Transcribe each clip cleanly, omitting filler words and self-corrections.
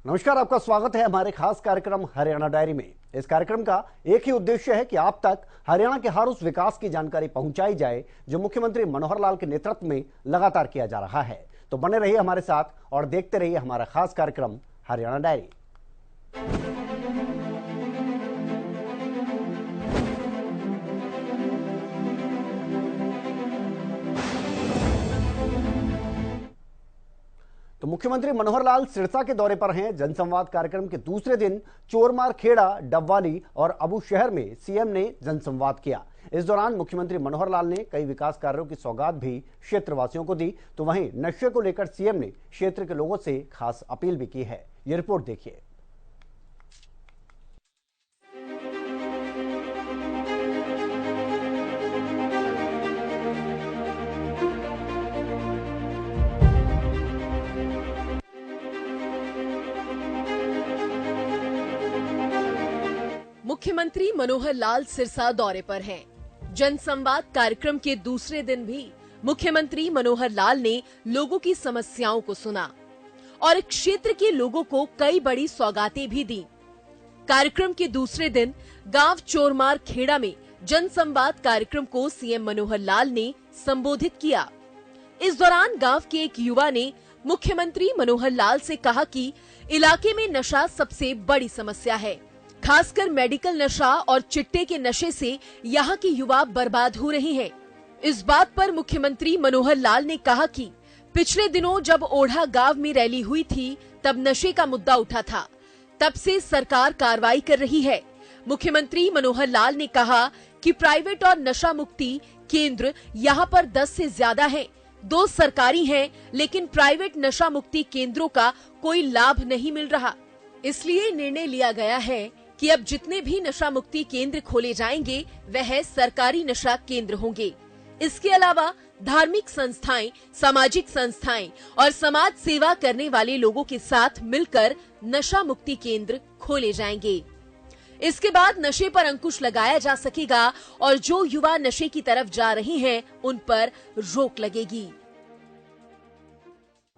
नमस्कार, आपका स्वागत है हमारे खास कार्यक्रम हरियाणा डायरी में। इस कार्यक्रम का एक ही उद्देश्य है कि आप तक हरियाणा के हर उस विकास की जानकारी पहुंचाई जाए जो मुख्यमंत्री मनोहर लाल के नेतृत्व में लगातार किया जा रहा है। तो बने रहिए हमारे साथ और देखते रहिए हमारा खास कार्यक्रम हरियाणा डायरी। तो मुख्यमंत्री मनोहर लाल सिरसा के दौरे पर हैं। जनसंवाद कार्यक्रम के दूसरे दिन चोरमार खेड़ा, डबवाली और अबूशहर में सीएम ने जनसंवाद किया। इस दौरान मुख्यमंत्री मनोहर लाल ने कई विकास कार्यों की सौगात भी क्षेत्रवासियों को दी। तो वहीं नशे को लेकर सीएम ने क्षेत्र के लोगों से खास अपील भी की है। ये रिपोर्ट देखिए। मुख्यमंत्री मनोहर लाल सिरसा दौरे पर हैं। जनसंवाद कार्यक्रम के दूसरे दिन भी मुख्यमंत्री मनोहर लाल ने लोगों की समस्याओं को सुना और क्षेत्र के लोगों को कई बड़ी सौगातें भी दी। कार्यक्रम के दूसरे दिन गांव चोरमार खेड़ा में जनसंवाद कार्यक्रम को सीएम मनोहर लाल ने संबोधित किया। इस दौरान गांव के एक युवा ने मुख्यमंत्री मनोहर लाल से कहा कि इलाके में नशा सबसे बड़ी समस्या है, खासकर मेडिकल नशा और चिट्टे के नशे से यहाँ के युवा बर्बाद हो रहे हैं। इस बात पर मुख्यमंत्री मनोहर लाल ने कहा कि पिछले दिनों जब ओढ़ा गांव में रैली हुई थी तब नशे का मुद्दा उठा था, तब से सरकार कार्रवाई कर रही है। मुख्यमंत्री मनोहर लाल ने कहा कि प्राइवेट और नशा मुक्ति केंद्र यहाँ पर 10 से ज्यादा हैं, 2 सरकारी हैं, लेकिन प्राइवेट नशा मुक्ति केंद्रों का कोई लाभ नहीं मिल रहा। इसलिए निर्णय लिया गया है कि अब जितने भी नशा मुक्ति केंद्र खोले जाएंगे वह सरकारी नशा केंद्र होंगे। इसके अलावा धार्मिक संस्थाएं, सामाजिक संस्थाएं और समाज सेवा करने वाले लोगों के साथ मिलकर नशा मुक्ति केंद्र खोले जाएंगे। इसके बाद नशे पर अंकुश लगाया जा सकेगा और जो युवा नशे की तरफ जा रहे हैं उन पर रोक लगेगी।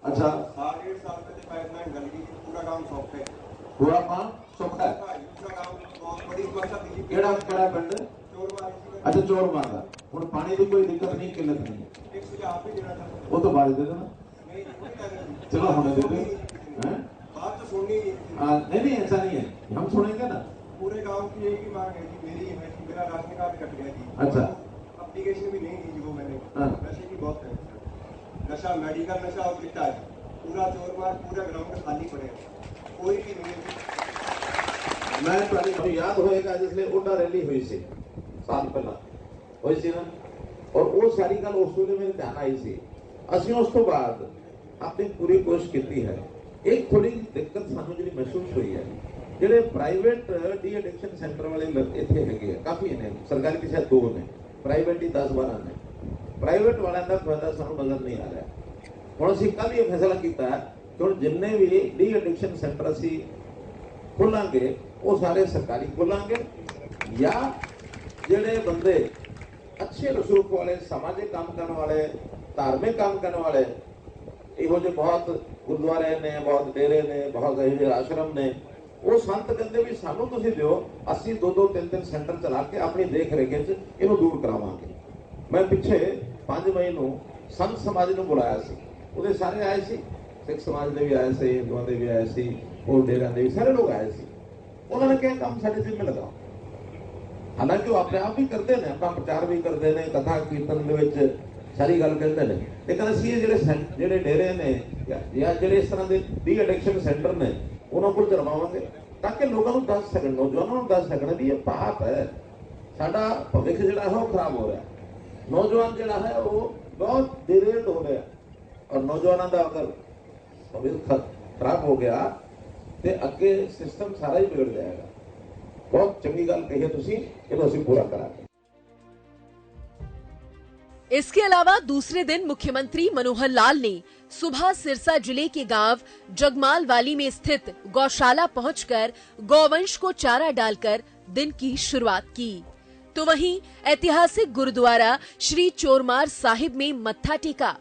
अच्छा, 7-8 साल पहले पाइपलाइन गल गई, पूरा काम सौंप है, पूरा काम सौंप है। केड़ा पिंड अच्छा चोरमार का हुण पानी की कोई दिक्कत नहीं, किल्लत नहीं, वो तो बाद दे देना। चलो होने दे दो, बात तो सुननी नहीं, ऐसा नहीं है, हम सुनेंगे ना। पूरे गांव की एक ही मांग है कि मेरी है कि मेरा राशन कार्ड कट गया थी। अच्छा, एप्लीकेशन भी नहीं दी जो मैंने, नशे की बहुत है, नशा मेडिकल नशा और चिट्टा है, पूरा चोरमार पूरा ग्राउंड खाली पड़े, कोई भी नहीं। मैं तो याद होएगा जिसले उड़ा रैली हुई सी साल पहला हुई सी ना, और वो सारी गल उस वेले मेरे ध्यान आई सी। ਅਸੀਂ ਉਸ ਤੋਂ ਬਾਅਦ ਆਪਣੀ ਪੂਰੀ ਕੋਸ਼ਿਸ਼ ਕੀਤੀ ਹੈ। ਇੱਕ ਥੋੜੀ ਦਿੱਕਤ ਸਾਨੂੰ ਜਿਹੜੀ ਮਹਿਸੂਸ ਹੋਈ ਹੈ, ਜਿਹੜੇ ਪ੍ਰਾਈਵੇਟ ਡੀ ਐਡਿਕਸ਼ਨ ਸੈਂਟਰ ਵਾਲੇ ਇੱਥੇ ਹੈਗੇ ਆ, ਕਾਫੀ ਨੇ, ਸਰਕਾਰੀ ਕਿਸੇ 2 ਨੇ, ਪ੍ਰਾਈਵੇਟ ਹੀ 10-12 ਨੇ। ਪ੍ਰਾਈਵੇਟ ਵਾਲਿਆਂ ਦਾ ਫਾਇਦਾ ਸਾਨੂੰ ਨਜ਼ਰ ਨਹੀਂ ਆ ਰਿਹਾ। ਹੁਣ ਅਸੀਂ ਕੱਲ ਇਹ ਫੈਸਲਾ ਕੀਤਾ ਕਿ ਹੁਣ ਜਿੰਨੇ ਵੀ ਡੀ ਐਡਿਕਸ਼ਨ ਸੈਂਟਰ ਅਸੀਂ खोलांगे वो सारे सरकारी खोलांगे, या जेडे बंदे अच्छे रसूख वाले, सामाजिक काम करने वाले, धार्मिक काम करने वाले, इहो जे बहुत गुरुद्वारे ने, बहुत डेरे ने, बहुत आश्रम ने, वो संत कहते भी सानू तुसीं दिओ, असीं 2-2, 3-3 सेंटर चला के अपनी देख रेख च इहनूं दूर करावांगे। मैं पिछे 5 मई नूं संत समाज नूं बुलाया सी, ਉਹਦੇ ਸਾਰੇ ਆਏ ਸੀ, सिख समाज ਦੇ ਵੀ ਆਏ ਸੀ, ਹਿੰਦੂਆਂ ਦੇ ਵੀ ਆਏ ਸੀ, और डेरा दे सारे लोग आए थे। उन्होंने क्या काम सारे जिम्मे लगाओ, हालांकि वो अपने आप भी करते हैं, अपना प्रचार भी करते हैं, कथा कीर्तन सारी गल कहते हैं, लेकिन असं जेडे डेरे ने या जेडे इस तरह के डी एडिक्शन सेंटर ने उन्होंने को चलवावांगे ताकि लोगों को दस सकन, नौजवानों को दस सकन भी ये पाप है, साडा भविष्य जिहड़ा है वो खराब हो रहा है, नौजवान जिहड़ा है वो बहुत डिरेल्ड हो रहा है, और नौजवानों का अगर भविष्य खराब हो गया ते अगे सिस्टम सारा ही बिगड़ जाएगा। बहुत चंगी गल कही है तुसी, इहनूं असीं पूरा करांगे। इसके अलावा दूसरे दिन मुख्यमंत्री मनोहर लाल ने सुबह सिरसा जिले के गांव जगमालवाली में स्थित गौशाला पहुंचकर गौवंश को चारा डालकर दिन की शुरुआत की। तो वहीं ऐतिहासिक गुरुद्वारा श्री चोरमार साहिब में मत्था टेका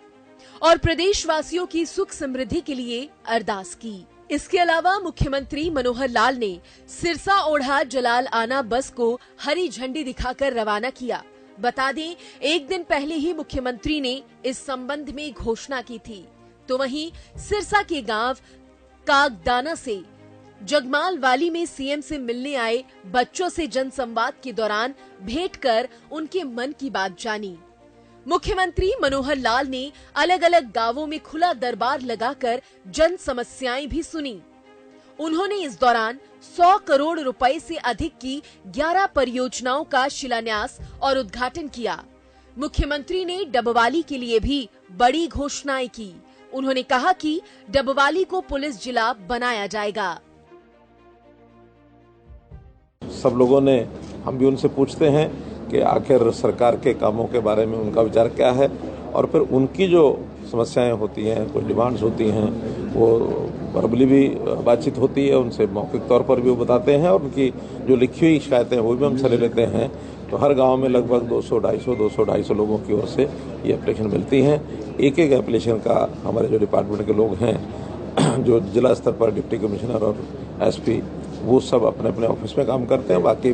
और प्रदेशवासियों की सुख समृद्धि के लिए अरदास की। इसके अलावा मुख्यमंत्री मनोहर लाल ने सिरसा ओढ़ा जलाल आना बस को हरी झंडी दिखाकर रवाना किया। बता दें, एक दिन पहले ही मुख्यमंत्री ने इस संबंध में घोषणा की थी। तो वहीं सिरसा के गांव कागदाना से जगमाल वाली में सीएम से मिलने आए बच्चों से जनसंवाद के दौरान भेंट कर उनके मन की बात जानी। मुख्यमंत्री मनोहर लाल ने अलग अलग गांवों में खुला दरबार लगाकर जन समस्याएं भी सुनी। उन्होंने इस दौरान 100 करोड़ रुपए से अधिक की 11 परियोजनाओं का शिलान्यास और उद्घाटन किया। मुख्यमंत्री ने डबवाली के लिए भी बड़ी घोषणाएं की। उन्होंने कहा कि डबवाली को पुलिस जिला बनाया जाएगा। सब लोगों ने, हम भी उनसे पूछते हैं कि आखिर सरकार के कामों के बारे में उनका विचार क्या है, और फिर उनकी जो समस्याएं होती हैं, कुछ डिमांड्स होती हैं, वो वर्बली भी बातचीत होती है, उनसे मौखिक तौर पर भी वो बताते हैं, और उनकी जो लिखी हुई शिकायतें वो भी हम सले लेते हैं। तो हर गांव में लगभग 200-250 लोगों की ओर से ये एप्लीकेशन मिलती हैं। एक एक एप्लीकेशन का हमारे जो डिपार्टमेंट के लोग हैं, जो जिला स्तर पर डिप्टी कमिश्नर और एसपी, वो सब अपने अपने ऑफिस में काम करते हैं। बाकी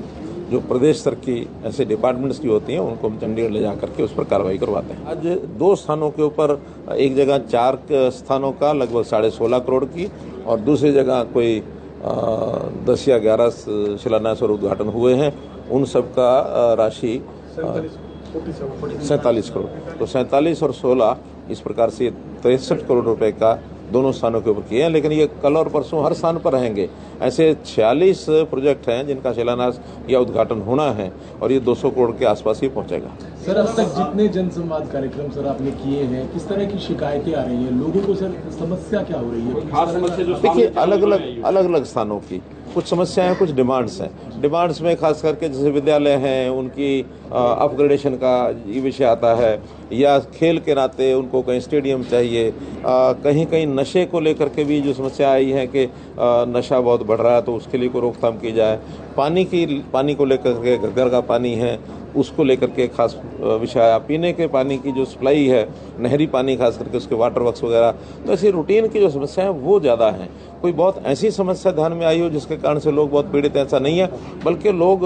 जो प्रदेश स्तर की ऐसे डिपार्टमेंट्स की होती हैं, उनको हम चंडीगढ़ ले जा करके उस पर कार्रवाई करवाते हैं। आज 2 स्थानों के ऊपर, एक जगह 4 स्थानों का लगभग 16.5 करोड़ की, और दूसरी जगह कोई 10 या 11 शिलान्यास और उद्घाटन हुए हैं। उन सब का राशि 47 करोड़, तो 47 और 16 इस प्रकार से 63 करोड़ रुपए का दोनों स्थानों के ऊपर किए हैं। लेकिन ये कल और परसों हर स्थान पर रहेंगे। ऐसे 46 प्रोजेक्ट हैं जिनका शिलान्यास या उद्घाटन होना है, और ये 200 करोड़ के आसपास ही पहुंचेगा। सर, अब तक जितने जनसंवाद कार्यक्रम सर आपने किए हैं, किस तरह की शिकायतें आ रही हैं लोगों को? सर, समस्या क्या हो रही है? खास समस्या जो देखिए, अलग अलग स्थानों की कुछ समस्याएं हैं, कुछ डिमांड्स हैं। डिमांड्स में खास करके जैसे विद्यालय हैं, उनकी अपग्रेडेशन का ये विषय आता है, या खेल के नाते उनको कहीं स्टेडियम चाहिए। कहीं कहीं नशे को लेकर के भी जो समस्या आई है कि नशा बहुत बढ़ रहा है, तो उसके लिए कोई रोकथाम की जाए। पानी को लेकर के, घर का पानी है उसको लेकर के खास विषय आया। पीने के पानी की जो सप्लाई है, नहरी पानी खास करके, उसके वाटर वर्क्स वगैरह, तो ऐसी रूटीन की जो समस्या है वो ज़्यादा हैं। कोई बहुत ऐसी समस्या ध्यान में आई हो जिसके कारण से लोग बहुत पीड़ित हैं, ऐसा नहीं है। बल्कि लोग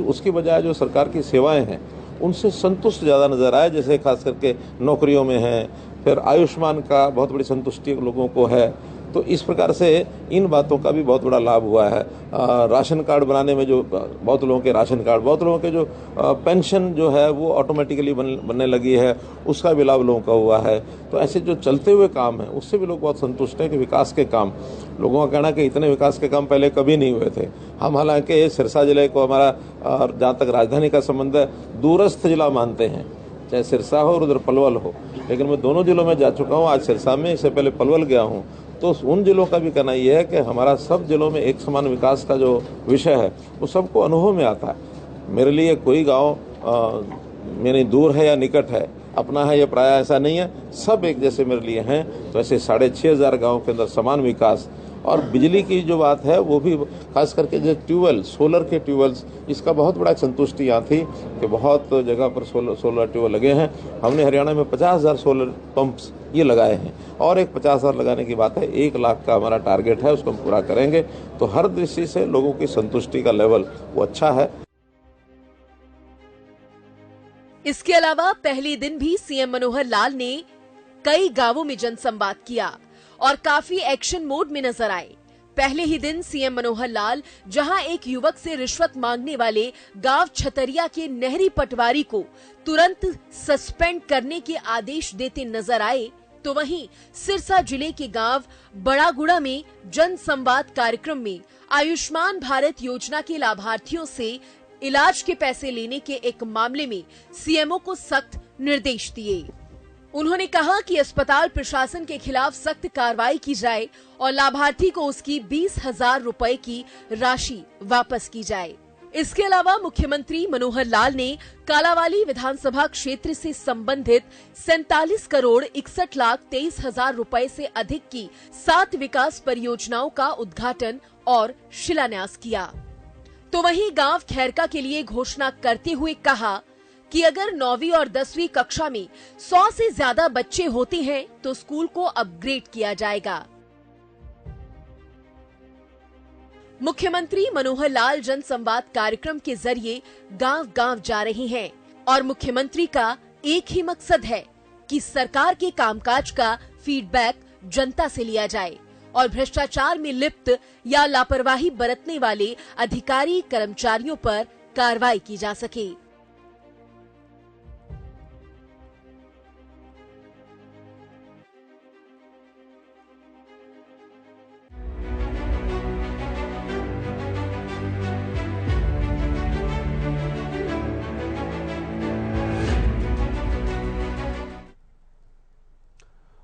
उसकी बजाय जो सरकार की सेवाएं हैं उनसे संतुष्ट ज़्यादा नजर आए। जैसे खास करके नौकरियों में है, फिर आयुष्मान का बहुत बड़ी संतुष्टि लोगों को है। तो इस प्रकार से इन बातों का भी बहुत बड़ा लाभ हुआ है। राशन कार्ड बनाने में जो बहुत लोगों के राशन कार्ड, बहुत लोगों के जो पेंशन जो है वो ऑटोमेटिकली बनने लगी है, उसका भी लाभ लोगों का हुआ है। तो ऐसे जो चलते हुए काम है उससे भी लोग बहुत संतुष्ट हैं कि विकास के काम, लोगों का कहना कि इतने विकास के काम पहले कभी नहीं हुए थे। हम हालांकि सिरसा जिले को, हमारा जहाँ तक राजधानी का संबंध है, दूरस्थ जिला मानते हैं, चाहे सिरसा हो और उधर पलवल हो, लेकिन मैं दोनों जिलों में जा चुका हूँ। आज सिरसा में, इससे पहले पलवल गया हूँ। तो उन जिलों का भी कहना यह है कि हमारा सब जिलों में एक समान विकास का जो विषय है वो सबको अनुभव में आता है। मेरे लिए कोई गांव मेरे दूर है या निकट है, अपना है या पराया, ऐसा नहीं है। सब एक जैसे मेरे लिए हैं। तो ऐसे 6,500 गाँव के अंदर समान विकास। और बिजली की जो बात है वो भी खास करके जो ट्यूबवेल, सोलर के ट्यूबवेल्स, इसका बहुत बड़ा संतुष्टि यहाँ थी कि बहुत जगह पर सोलर ट्यूबवेल लगे हैं। हमने हरियाणा में 50,000 सोलर पंप्स ये लगाए हैं, और एक 50,000 लगाने की बात है। 1 लाख का हमारा टारगेट है, उसको हम पूरा करेंगे। तो हर दृष्टि से लोगों की संतुष्टि का लेवल वो अच्छा है। इसके अलावा पहले दिन भी सीएम मनोहर लाल ने कई गांवों में जनसंवाद किया और काफी एक्शन मोड में नजर आए। पहले ही दिन सीएम मनोहर लाल जहां एक युवक से रिश्वत मांगने वाले गांव छतरिया के नहरी पटवारी को तुरंत सस्पेंड करने के आदेश देते नजर आए, तो वहीं सिरसा जिले के गांव बड़ागुड़ा में जन संवाद कार्यक्रम में आयुष्मान भारत योजना के लाभार्थियों से इलाज के पैसे लेने के एक मामले में सीएमओ को सख्त निर्देश दिए। उन्होंने कहा कि अस्पताल प्रशासन के खिलाफ सख्त कार्रवाई की जाए और लाभार्थी को उसकी 20,000 रुपए की राशि वापस की जाए। इसके अलावा मुख्यमंत्री मनोहर लाल ने कालावाली विधानसभा क्षेत्र से संबंधित 47 करोड़ 61 लाख 23,000 रुपए से अधिक की 7 विकास परियोजनाओं का उद्घाटन और शिलान्यास किया। तो वहीं गांव खैरका के लिए घोषणा करते हुए कहा कि अगर 9वीं और 10वीं कक्षा में 100 से ज्यादा बच्चे होते हैं तो स्कूल को अपग्रेड किया जाएगा। मुख्यमंत्री मनोहर लाल जनसंवाद कार्यक्रम के जरिए गांव-गांव जा रहे हैं और मुख्यमंत्री का एक ही मकसद है कि सरकार के कामकाज का फीडबैक जनता से लिया जाए और भ्रष्टाचार में लिप्त या लापरवाही बरतने वाले अधिकारी कर्मचारियों पर कार्रवाई की जा सके।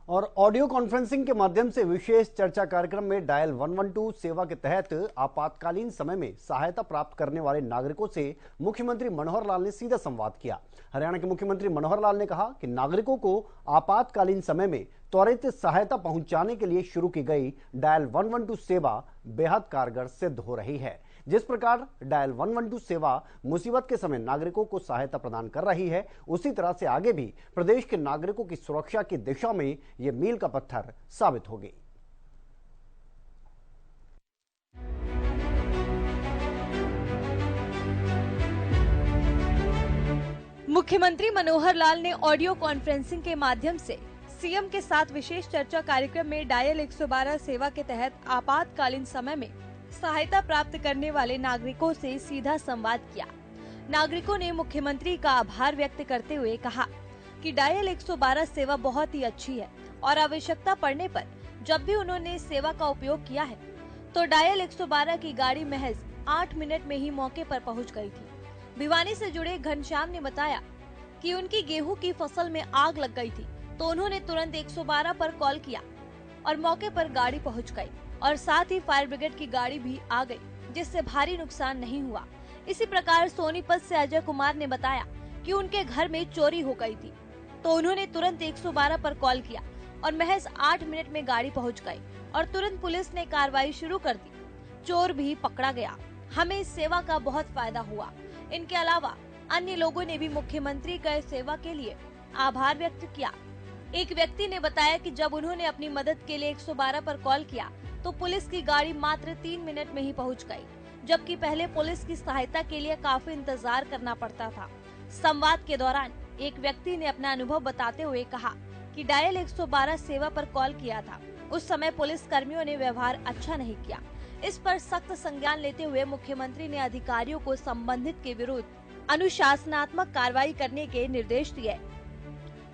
और ऑडियो कॉन्फ्रेंसिंग के माध्यम से विशेष चर्चा कार्यक्रम में डायल 112 सेवा के तहत आपातकालीन समय में सहायता प्राप्त करने वाले नागरिकों से मुख्यमंत्री मनोहर लाल ने सीधा संवाद किया। हरियाणा के मुख्यमंत्री मनोहर लाल ने कहा कि नागरिकों को आपातकालीन समय में त्वरित सहायता पहुंचाने के लिए शुरू की गई डायल 112 सेवा बेहद कारगर सिद्ध हो रही है। जिस प्रकार डायल 112 सेवा मुसीबत के समय नागरिकों को सहायता प्रदान कर रही है, उसी तरह से आगे भी प्रदेश के नागरिकों की सुरक्षा की दिशा में ये मील का पत्थर साबित होगी। मुख्यमंत्री मनोहर लाल ने ऑडियो कॉन्फ्रेंसिंग के माध्यम से सीएम के साथ विशेष चर्चा कार्यक्रम में डायल 112 सेवा के तहत आपातकालीन समय में सहायता प्राप्त करने वाले नागरिकों से सीधा संवाद किया। नागरिकों ने मुख्यमंत्री का आभार व्यक्त करते हुए कहा कि डायल 112 सेवा बहुत ही अच्छी है और आवश्यकता पड़ने पर जब भी उन्होंने सेवा का उपयोग किया है तो डायल 112 की गाड़ी महज 8 मिनट में ही मौके पर पहुंच गई थी। भिवानी से जुड़े घनश्याम ने बताया कि उनकी गेहूं की फसल में आग लग गई थी तो उन्होंने तुरंत 112 पर कॉल किया और मौके पर गाड़ी पहुंच गई और साथ ही फायर ब्रिगेड की गाड़ी भी आ गई, जिससे भारी नुकसान नहीं हुआ। इसी प्रकार सोनीपत से अजय कुमार ने बताया कि उनके घर में चोरी हो गई थी तो उन्होंने तुरंत 112 पर कॉल किया और महज 8 मिनट में गाड़ी पहुंच गई और तुरंत पुलिस ने कार्रवाई शुरू कर दी। चोर भी पकड़ा गया। हमें इस सेवा का बहुत फायदा हुआ। इनके अलावा अन्य लोगों ने भी मुख्यमंत्री का इस सेवा के लिए आभार व्यक्त किया। एक व्यक्ति ने बताया कि जब उन्होंने अपनी मदद के लिए 112 पर कॉल किया तो पुलिस की गाड़ी मात्र 3 मिनट में ही पहुंच गई, जबकि पहले पुलिस की सहायता के लिए काफी इंतजार करना पड़ता था। संवाद के दौरान एक व्यक्ति ने अपना अनुभव बताते हुए कहा कि डायल 112 सेवा पर कॉल किया था, उस समय पुलिस कर्मियों ने व्यवहार अच्छा नहीं किया। इस पर सख्त संज्ञान लेते हुए मुख्यमंत्री ने अधिकारियों को संबंधित के विरुद्ध अनुशासनात्मक कार्रवाई करने के निर्देश दिए।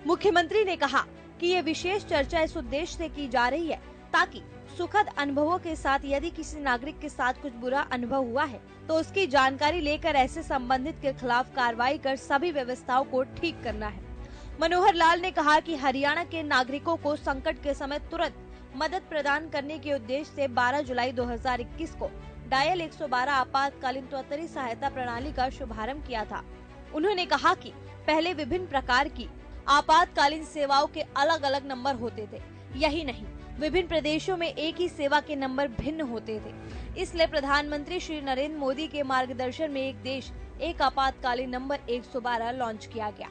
मुख्यमंत्री ने कहा कि ये विशेष चर्चा इस उद्देश्य से की जा रही है ताकि सुखद अनुभवों के साथ यदि किसी नागरिक के साथ कुछ बुरा अनुभव हुआ है तो उसकी जानकारी लेकर ऐसे संबंधित के खिलाफ कार्रवाई कर सभी व्यवस्थाओं को ठीक करना है। मनोहर लाल ने कहा कि हरियाणा के नागरिकों को संकट के समय तुरंत मदद प्रदान करने के उद्देश्य से 12 जुलाई 2021 को डायल 112 आपातकालीन त्वरित सहायता प्रणाली का शुभारंभ किया था। उन्होंने कहा कि पहले विभिन्न प्रकार की आपातकालीन सेवाओं के अलग अलग नंबर होते थे, यही नहीं विभिन्न प्रदेशों में एक ही सेवा के नंबर भिन्न होते थे। इसलिए प्रधानमंत्री श्री नरेंद्र मोदी के मार्गदर्शन में एक देश एक आपातकालीन नंबर 112 लॉन्च किया गया।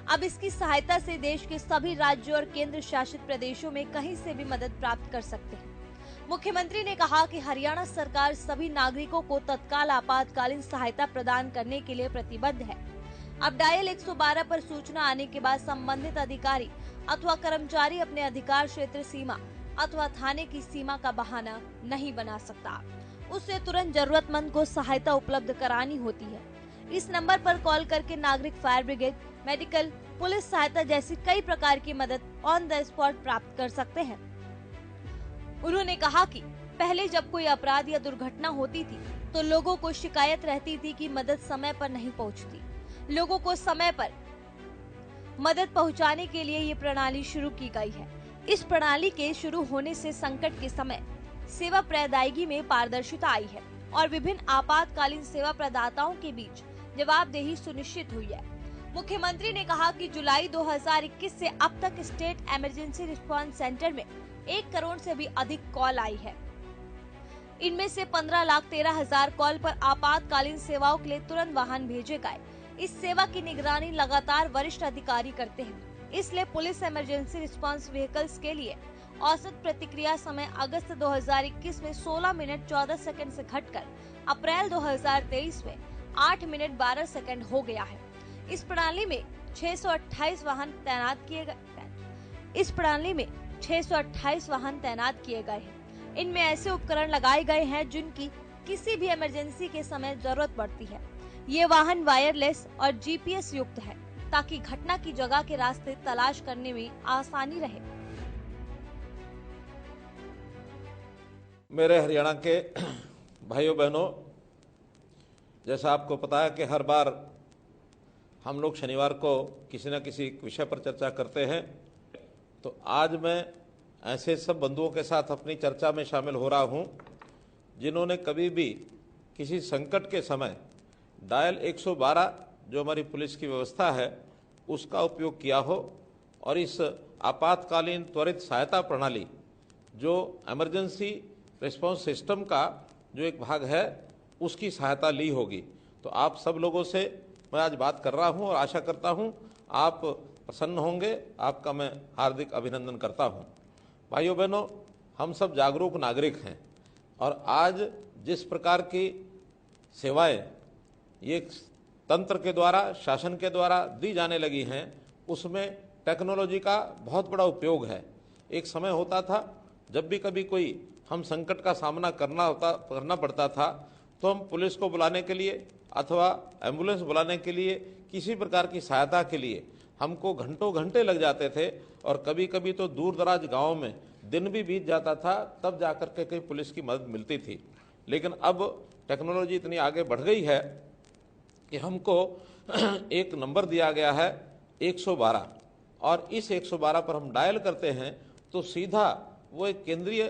अब इसकी सहायता से देश के सभी राज्यों और केंद्र शासित प्रदेशों में कहीं से भी मदद प्राप्त कर सकते हैं। मुख्यमंत्री ने कहा कि हरियाणा सरकार सभी नागरिकों को तत्काल आपातकालीन सहायता प्रदान करने के लिए प्रतिबद्ध है। अब डायल 112 पर सूचना आने के बाद संबंधित अधिकारी अथवा कर्मचारी अपने अधिकार क्षेत्र सीमा अथवा थाने की सीमा का बहाना नहीं बना सकता। उससे तुरंत जरूरतमंद को सहायता उपलब्ध करानी होती है। इस नंबर पर कॉल करके नागरिक फायर ब्रिगेड, मेडिकल, पुलिस सहायता जैसी कई प्रकार की मदद ऑन द स्पॉट प्राप्त कर सकते हैं। उन्होंने कहा कि पहले जब कोई अपराध या दुर्घटना होती थी तो लोगों को शिकायत रहती थी कि मदद समय पर नहीं पहुंचती। लोगों को समय पर मदद पहुंचाने के लिए ये प्रणाली शुरू की गई है। इस प्रणाली के शुरू होने से संकट के समय सेवा प्रदायगी में पारदर्शिता आई है और विभिन्न आपातकालीन सेवा प्रदाताओं के बीच जवाबदेही सुनिश्चित हुई है। मुख्यमंत्री ने कहा कि जुलाई 2021 से अब तक स्टेट इमरजेंसी रिस्पांस सेंटर में 1 करोड़ से भी अधिक कॉल आई है। इनमें से 15,13,000 कॉल पर आपातकालीन सेवाओं के लिए तुरंत वाहन भेजे गए। इस सेवा की निगरानी लगातार वरिष्ठ अधिकारी करते हैं, इसलिए पुलिस इमरजेंसी रिस्पांस व्हीकल्स के लिए औसत प्रतिक्रिया समय अगस्त 2021 में 16 मिनट 14 सेकंड से घटकर अप्रैल 2023 में 8 मिनट 12 सेकंड हो गया है। इस प्रणाली में 628 वाहन तैनात किए गए हैं। इनमें ऐसे उपकरण लगाए गए हैं जिनकी किसी भी इमरजेंसी के समय जरूरत पड़ती है। ये वाहन वायरलेस और जीपीएस युक्त है ताकि घटना की जगह के रास्ते तलाश करने में आसानी रहे। मेरे हरियाणा के भाइयों बहनों, जैसा आपको पता है कि हर बार हम लोग शनिवार को किसी न किसी विषय पर चर्चा करते हैं, तो आज मैं ऐसे सब बंधुओं के साथ अपनी चर्चा में शामिल हो रहा हूं जिन्होंने कभी भी किसी संकट के समय डायल 112 जो हमारी पुलिस की व्यवस्था है उसका उपयोग किया हो और इस आपातकालीन त्वरित सहायता प्रणाली जो इमरजेंसी रिस्पांस सिस्टम का जो एक भाग है उसकी सहायता ली होगी। तो आप सब लोगों से मैं आज बात कर रहा हूं और आशा करता हूं आप प्रसन्न होंगे। आपका मैं हार्दिक अभिनंदन करता हूं। भाइयों बहनों, हम सब जागरूक नागरिक हैं और आज जिस प्रकार की सेवाएं ये तंत्र के द्वारा, शासन के द्वारा दी जाने लगी हैं उसमें टेक्नोलॉजी का बहुत बड़ा उपयोग है। एक समय होता था जब भी कभी कोई हम संकट का सामना करना पड़ता था तो हम पुलिस को बुलाने के लिए अथवा एम्बुलेंस बुलाने के लिए, किसी प्रकार की सहायता के लिए हमको घंटों घंटे लग जाते थे और कभी कभी तो दूर दराज गाँव में दिन भी बीत जाता था, तब जाकर के कहीं पुलिस की मदद मिलती थी। लेकिन अब टेक्नोलॉजी इतनी आगे बढ़ गई है कि हमको एक नंबर दिया गया है 112 और इस 112 पर हम डायल करते हैं तो सीधा वो एक केंद्रीय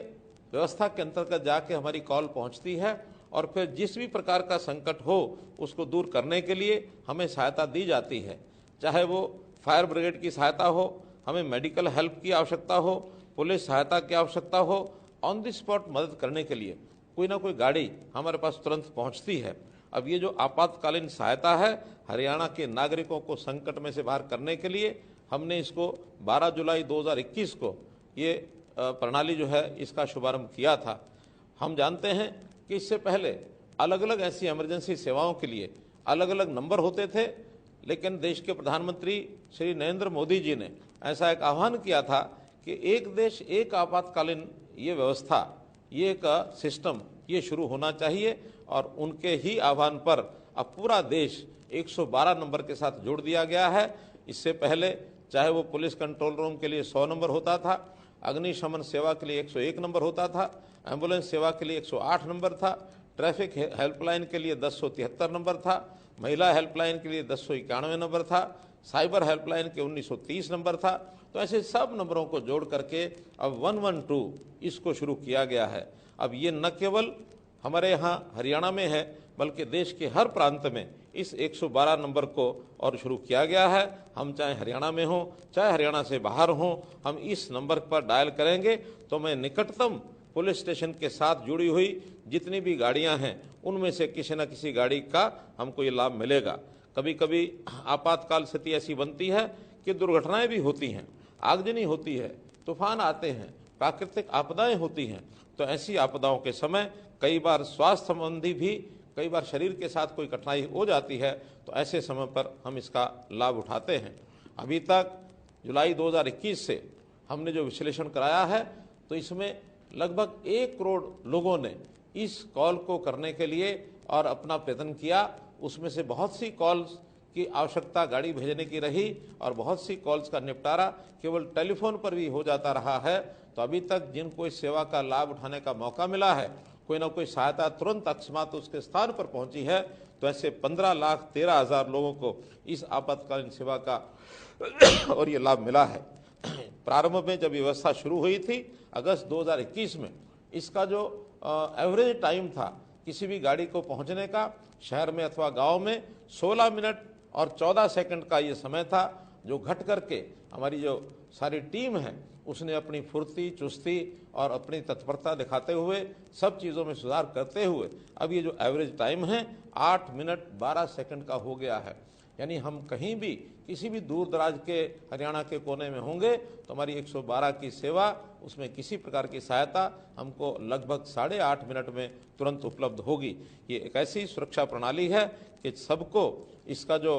व्यवस्था के अंतर्गत जाके हमारी कॉल पहुंचती है और फिर जिस भी प्रकार का संकट हो उसको दूर करने के लिए हमें सहायता दी जाती है। चाहे वो फायर ब्रिगेड की सहायता हो, हमें मेडिकल हेल्प की आवश्यकता हो, पुलिस सहायता की आवश्यकता हो, ऑन द स्पॉट मदद करने के लिए कोई ना कोई गाड़ी हमारे पास तुरंत पहुंचती है। अब ये जो आपातकालीन सहायता है हरियाणा के नागरिकों को संकट में से बाहर करने के लिए हमने इसको 12 जुलाई 2021 को ये प्रणाली जो है इसका शुभारंभ किया था। हम जानते हैं कि इससे पहले अलग अलग ऐसी इमरजेंसी सेवाओं के लिए अलग अलग नंबर होते थे, लेकिन देश के प्रधानमंत्री श्री नरेंद्र मोदी जी ने ऐसा एक आह्वान किया था कि एक देश एक आपातकालीन ये व्यवस्था, ये एक सिस्टम ये शुरू होना चाहिए और उनके ही आह्वान पर अब पूरा देश 112 नंबर के साथ जोड़ दिया गया है। इससे पहले चाहे वो पुलिस कंट्रोल रूम के लिए 100 नंबर होता था, अग्निशमन सेवा के लिए 101 नंबर होता था, एम्बुलेंस सेवा के लिए 108 नंबर था, ट्रैफिक हेल्पलाइन के लिए 1073 नंबर था, महिला हेल्पलाइन के लिए 1091 नंबर था, साइबर हेल्पलाइन के 1930 नंबर था। तो ऐसे सब नंबरों को जोड़ करके अब 112 इसको शुरू किया गया है। अब ये न केवल हमारे यहाँ हरियाणा में है बल्कि देश के हर प्रांत में इस 112 नंबर को और शुरू किया गया है। हम चाहे हरियाणा में हों चाहे हरियाणा से बाहर हों, हम इस नंबर पर डायल करेंगे तो मैं निकटतम पुलिस स्टेशन के साथ जुड़ी हुई जितनी भी गाड़ियां हैं उनमें से किसी न किसी गाड़ी का हमको ये लाभ मिलेगा। कभी कभी आपातकाल स्थिति ऐसी बनती है कि दुर्घटनाएं भी होती हैं, आगजनी होती है, तूफान आते हैं, प्राकृतिक आपदाएं होती हैं। तो ऐसी आपदाओं के समय कई बार स्वास्थ्य संबंधी भी कई बार शरीर के साथ कोई कठिनाई हो जाती है, तो ऐसे समय पर हम इसका लाभ उठाते हैं। अभी तक जुलाई 2021 से हमने जो विश्लेषण कराया है तो इसमें लगभग 1 करोड़ लोगों ने इस कॉल को करने के लिए और अपना प्रयत्न किया। उसमें से बहुत सी कॉल्स की आवश्यकता गाड़ी भेजने की रही और बहुत सी कॉल्स का निपटारा केवल टेलीफोन पर भी हो जाता रहा है। तो अभी तक जिनको इस सेवा का लाभ उठाने का मौका मिला है, कोई ना कोई सहायता तुरंत अकस्मात उसके स्थान पर पहुंची है, तो ऐसे 15,13,000 लोगों को इस आपातकालीन सेवा का और ये लाभ मिला है। प्रारंभ में जब व्यवस्था शुरू हुई थी अगस्त 2021 में, इसका जो एवरेज टाइम था किसी भी गाड़ी को पहुंचने का शहर में अथवा गांव में 16 मिनट और 14 सेकंड का ये समय था, जो घट करके हमारी जो सारी टीम है उसने अपनी फुर्ती, चुस्ती और अपनी तत्परता दिखाते हुए सब चीज़ों में सुधार करते हुए अब ये जो एवरेज टाइम है 8 मिनट 12 सेकंड का हो गया है। यानी हम कहीं भी किसी भी दूर दराज के हरियाणा के कोने में होंगे तो हमारी 112 की सेवा, उसमें किसी प्रकार की सहायता हमको लगभग 8.5 मिनट में तुरंत उपलब्ध होगी। ये एक ऐसी सुरक्षा प्रणाली है कि सबको इसका जो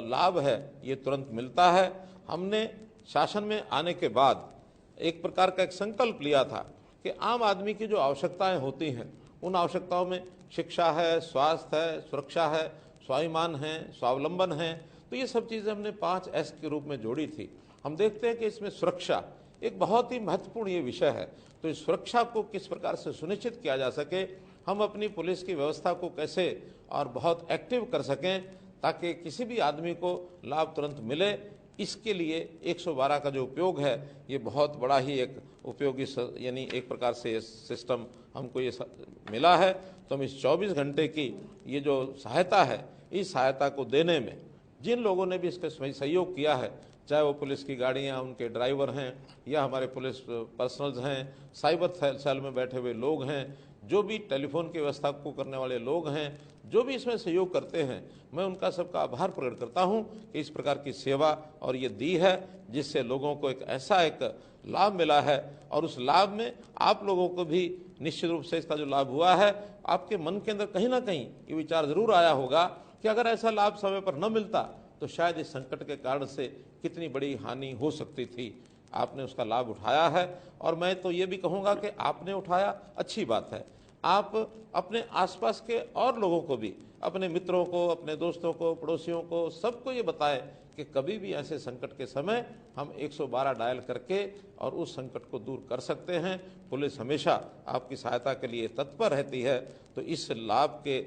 लाभ है ये तुरंत मिलता है। हमने शासन में आने के बाद एक प्रकार का एक संकल्प लिया था कि आम आदमी की जो आवश्यकताएं होती हैं उन आवश्यकताओं में शिक्षा है, स्वास्थ्य है, सुरक्षा है, स्वाभिमान है, स्वावलंबन है, तो ये सब चीज़ें हमने 5S के रूप में जोड़ी थी। हम देखते हैं कि इसमें सुरक्षा एक बहुत ही महत्वपूर्ण ये विषय है। तो इस सुरक्षा को किस प्रकार से सुनिश्चित किया जा सके, हम अपनी पुलिस की व्यवस्था को कैसे और बहुत एक्टिव कर सकें ताकि किसी भी आदमी को लाभ तुरंत मिले, इसके लिए 112 का जो उपयोग है ये बहुत बड़ा ही एक उपयोगी यानी एक प्रकार से ये सिस्टम हमको ये मिला है। तो हम इस 24 घंटे की ये जो सहायता है, इस सहायता को देने में जिन लोगों ने भी इसका सहयोग किया है, चाहे वो पुलिस की गाड़ियाँ, उनके ड्राइवर हैं या हमारे पुलिस पर्सनल्स हैं, साइबर सेल में बैठे हुए लोग हैं, जो भी टेलीफोन की व्यवस्था को करने वाले लोग हैं, जो भी इसमें सहयोग करते हैं, मैं उनका सबका आभार प्रकट करता हूं कि इस प्रकार की सेवा और ये दी है जिससे लोगों को एक ऐसा एक लाभ मिला है। और उस लाभ में आप लोगों को भी निश्चित रूप से इसका जो लाभ हुआ है, आपके मन के अंदर कहीं ना कहीं ये विचार जरूर आया होगा कि अगर ऐसा लाभ समय पर न मिलता तो शायद इस संकट के कारण से कितनी बड़ी हानि हो सकती थी। आपने उसका लाभ उठाया है और मैं तो ये भी कहूँगा कि आपने उठाया, अच्छी बात है। आप अपने आसपास के और लोगों को भी, अपने मित्रों को, अपने दोस्तों को, पड़ोसियों को, सबको ये बताएं कि कभी भी ऐसे संकट के समय हम 112 डायल करके और उस संकट को दूर कर सकते हैं। पुलिस हमेशा आपकी सहायता के लिए तत्पर रहती है। तो इस लाभ के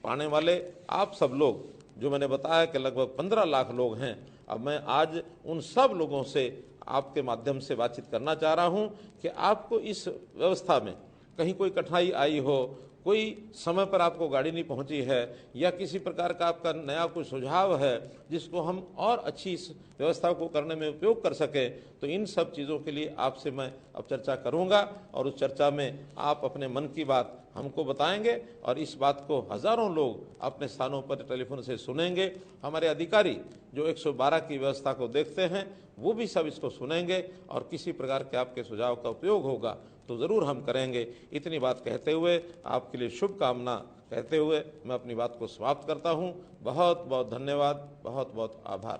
पाने वाले आप सब लोग, जो मैंने बताया कि लगभग 15 लाख लोग हैं, अब मैं आज उन सब लोगों से आपके माध्यम से बातचीत करना चाह रहा हूं कि आपको इस व्यवस्था में कहीं कोई कठिनाई आई हो, कोई समय पर आपको गाड़ी नहीं पहुंची है या किसी प्रकार का आपका नया कोई सुझाव है जिसको हम और अच्छी इस व्यवस्था को करने में उपयोग कर सकें, तो इन सब चीज़ों के लिए आपसे मैं अब चर्चा करूंगा और उस चर्चा में आप अपने मन की बात हमको बताएंगे और इस बात को हज़ारों लोग अपने स्थानों पर टेलीफोन से सुनेंगे। हमारे अधिकारी जो 112 की व्यवस्था को देखते हैं वो भी सब इसको सुनेंगे और किसी प्रकार के आपके सुझाव का उपयोग होगा तो ज़रूर हम करेंगे। इतनी बात कहते हुए, आपके लिए शुभकामना कहते हुए मैं अपनी बात को समाप्त करता हूं। बहुत बहुत धन्यवाद, बहुत बहुत आभार।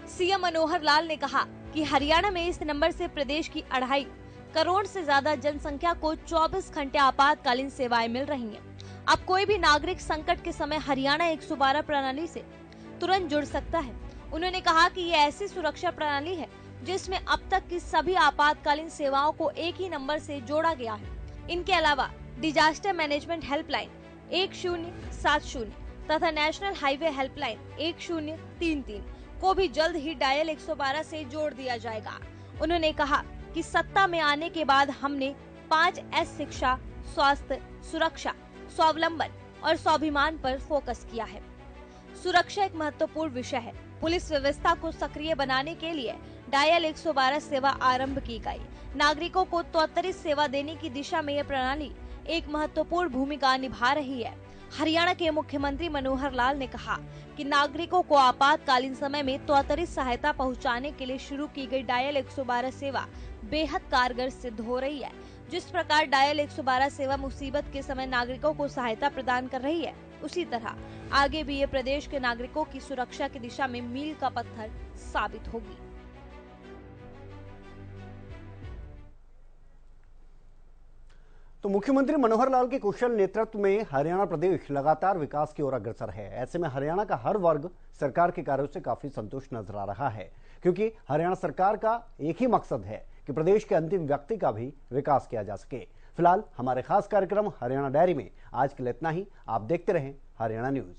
सीएम मनोहर लाल ने कहा कि हरियाणा में इस नंबर से प्रदेश की 2.5 करोड़ से ज्यादा जनसंख्या को 24 घंटे आपातकालीन सेवाएं मिल रही हैं। अब कोई भी नागरिक संकट के समय हरियाणा 112 प्रणाली से तुरंत जुड़ सकता है। उन्होंने कहा कि ये ऐसी सुरक्षा प्रणाली है जिसमें अब तक की सभी आपातकालीन सेवाओं को एक ही नंबर से जोड़ा गया है। इनके अलावा डिजास्टर मैनेजमेंट हेल्पलाइन 1070 तथा नेशनल हाईवे हेल्पलाइन 1033 को भी जल्द ही डायल 112 से जोड़ दिया जाएगा। उन्होंने कहा कि सत्ता में आने के बाद हमने 5S शिक्षा, स्वास्थ्य, सुरक्षा, स्वावलंबन और स्वाभिमान पर फोकस किया है। सुरक्षा एक महत्वपूर्ण विषय है। पुलिस व्यवस्था को सक्रिय बनाने के लिए डायल 112 सेवा आरंभ की गई। नागरिकों को त्वरित सेवा देने की दिशा में यह प्रणाली एक महत्वपूर्ण भूमिका निभा रही है। हरियाणा के मुख्यमंत्री मनोहर लाल ने कहा कि नागरिकों को आपातकालीन समय में त्वरित सहायता पहुंचाने के लिए शुरू की गई डायल 112 सेवा बेहद कारगर सिद्ध हो रही है। जिस प्रकार डायल 112 सेवा मुसीबत के समय नागरिकों को सहायता प्रदान कर रही है, उसी तरह आगे भी ये प्रदेश के नागरिकों की सुरक्षा की दिशा में मील का पत्थर साबित होगी। तो मुख्यमंत्री मनोहर लाल के कुशल नेतृत्व में हरियाणा प्रदेश लगातार विकास की ओर अग्रसर है। ऐसे में हरियाणा का हर वर्ग सरकार के कार्यों से काफी संतुष्ट नजर आ रहा है, क्योंकि हरियाणा सरकार का एक ही मकसद है कि प्रदेश के अंतिम व्यक्ति का भी विकास किया जा सके। फिलहाल हमारे खास कार्यक्रम हरियाणा डायरी में आज के लिए इतना ही। आप देखते रहें हरियाणा न्यूज।